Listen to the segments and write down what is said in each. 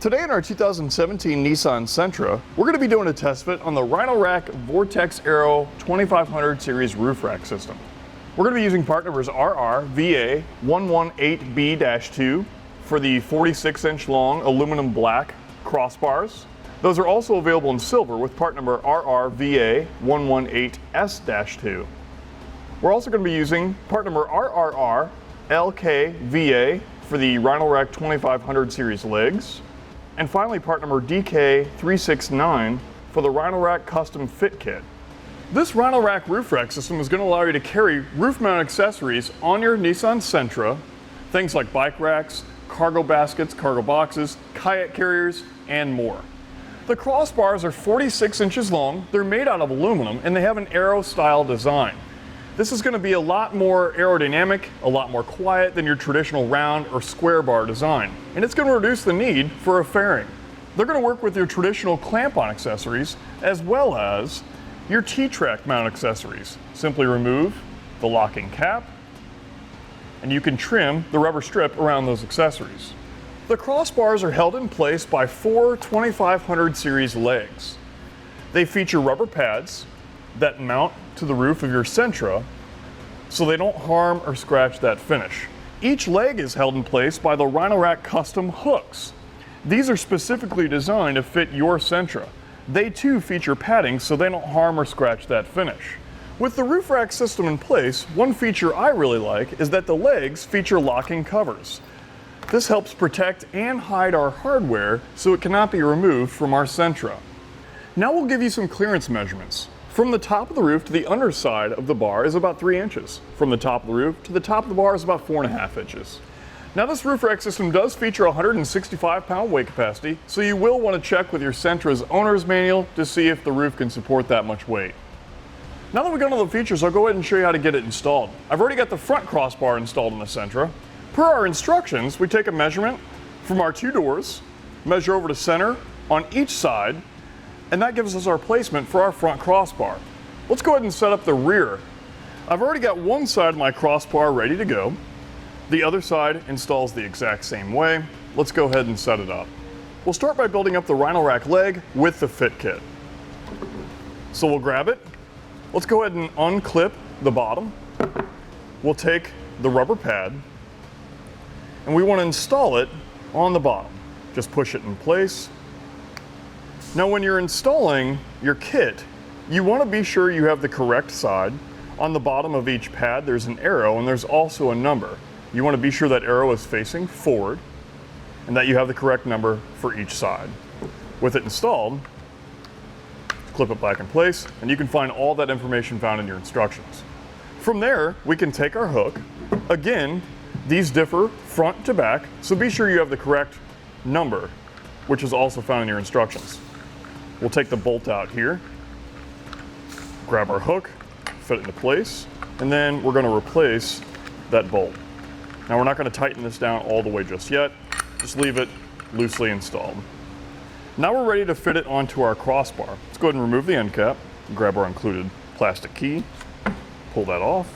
Today in our 2017 Nissan Sentra, we're going to be doing a test fit on the Rhino-Rack Vortex Aero 2500 series roof rack system. We're going to be using part numbers RRRLKVA 118B-2 for the 46-inch long aluminum black crossbars. Those are also available in silver with part number RRRLKVA 118S-2. We're also going to be using part number RRRLKVA for the Rhino-Rack 2500 series legs. And finally, part number DK369 for the Rhino-Rack Custom Fit Kit. This Rhino-Rack Roof Rack system is going to allow you to carry roof mount accessories on your Nissan Sentra, things like bike racks, cargo baskets, cargo boxes, kayak carriers, and more. The crossbars are 46 inches long, they're made out of aluminum, and they have an Aero style design. This is going to be a lot more aerodynamic, a lot more quiet than your traditional round or square bar design. And it's going to reduce the need for a fairing. They're going to work with your traditional clamp-on accessories as well as your T-track mount accessories. Simply remove the locking cap and you can trim the rubber strip around those accessories. The crossbars are held in place by four 2500 series legs. They feature rubber pads that mount to the roof of your Sentra so they don't harm or scratch that finish. Each leg is held in place by the Rhino-Rack custom hooks. These are specifically designed to fit your Sentra. They too feature padding so they don't harm or scratch that finish. With the roof rack system in place, one feature I really like is that the legs feature locking covers. This helps protect and hide our hardware so it cannot be removed from our Sentra. Now we'll give you some clearance measurements. From the top of the roof to the underside of the bar is about 3 inches. From the top of the roof to the top of the bar is about 4.5 inches. Now this roof rack system does feature a 165-pound weight capacity, so you will want to check with your Sentra's owner's manual to see if the roof can support that much weight. Now that we've gone over the features, I'll go ahead and show you how to get it installed. I've already got the front crossbar installed in the Sentra. Per our instructions, we take a measurement from our two doors, measure over to center on each side, and that gives us our placement for our front crossbar. Let's go ahead and set up the rear. I've already got one side of my crossbar ready to go. The other side installs the exact same way. Let's go ahead and set it up. We'll start by building up the Rhino-Rack leg with the fit kit. So we'll grab it. Let's go ahead and unclip the bottom. We'll take the rubber pad and we want to install it on the bottom. Just push it in place. Now when you're installing your kit, you want to be sure you have the correct side. On the bottom of each pad there's an arrow and there's also a number. You want to be sure that arrow is facing forward and that you have the correct number for each side. With it installed, clip it back in place and you can find all that information found in your instructions. From there, we can take our hook. Again, these differ front to back, so be sure you have the correct number, which is also found in your instructions. We'll take the bolt out here, grab our hook, fit it into place, and then we're going to replace that bolt. Now we're not going to tighten this down all the way just yet, just leave it loosely installed. Now we're ready to fit it onto our crossbar. Let's go ahead and remove the end cap, grab our included plastic key, pull that off.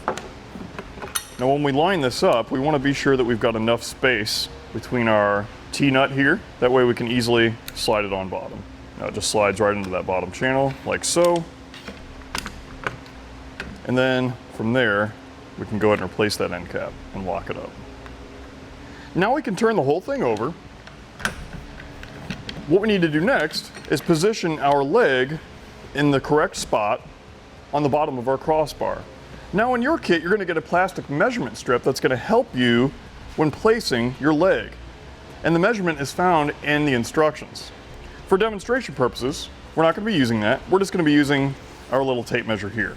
Now when we line this up, we want to be sure that we've got enough space between our T-nut here, that way we can easily slide it on bottom. Now it just slides right into that bottom channel, like so. And then from there, we can go ahead and replace that end cap and lock it up. Now we can turn the whole thing over. What we need to do next is position our leg in the correct spot on the bottom of our crossbar. Now in your kit, you're going to get a plastic measurement strip that's going to help you when placing your leg. And the measurement is found in the instructions. For demonstration purposes, we're not going to be using that. We're just going to be using our little tape measure here.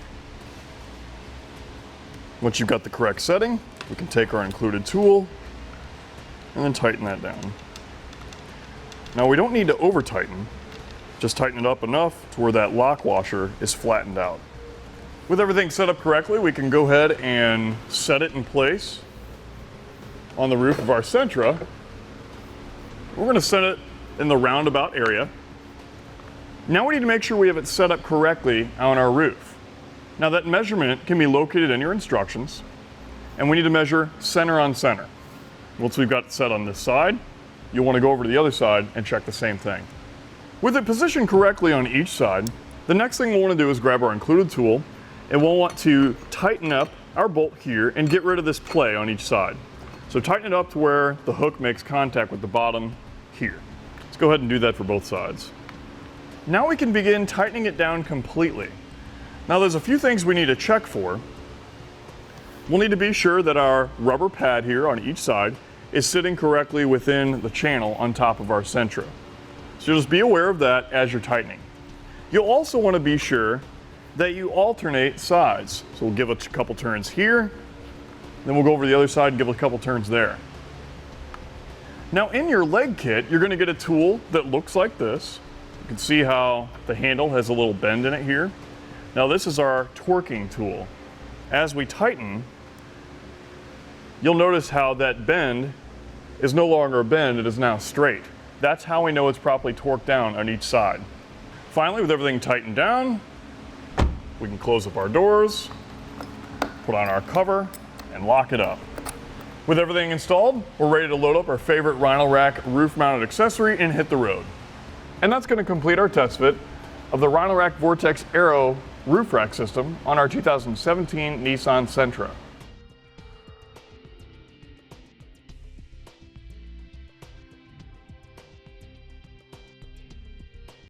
Once you've got the correct setting, we can take our included tool and then tighten that down. Now we don't need to over tighten, just tighten it up enough to where that lock washer is flattened out. With everything set up correctly, we can go ahead and set it in place on the roof of our Sentra. We're going to set it in the roundabout area. Now we need to make sure we have it set up correctly on our roof. Now that measurement can be located in your instructions, and we need to measure center on center. Once we've got it set on this side, you'll want to go over to the other side and check the same thing. With it positioned correctly on each side, the next thing we'll want to do is grab our included tool, and we'll want to tighten up our bolt here and get rid of this play on each side. So tighten it up to where the hook makes contact with the bottom here. Let's go ahead and do that for both sides. Now we can begin tightening it down completely. Now there's a few things we need to check for. We'll need to be sure that our rubber pad here on each side is sitting correctly within the channel on top of our Sentra. So just be aware of that as you're tightening. You'll also want to be sure that you alternate sides. So we'll give it a couple turns here, then we'll go over to the other side and give it a couple turns there. Now in your leg kit, you're going to get a tool that looks like this. You can see how the handle has a little bend in it here. Now this is our torquing tool. As we tighten, you'll notice how that bend is no longer a bend, it is now straight. That's how we know it's properly torqued down on each side. Finally, with everything tightened down, we can close up our doors, put on our cover, and lock it up. With everything installed, we're ready to load up our favorite Rhino Rack roof mounted accessory and hit the road. And that's going to complete our test fit of the Rhino-Rack Vortex Aero roof rack system on our 2017 Nissan Sentra.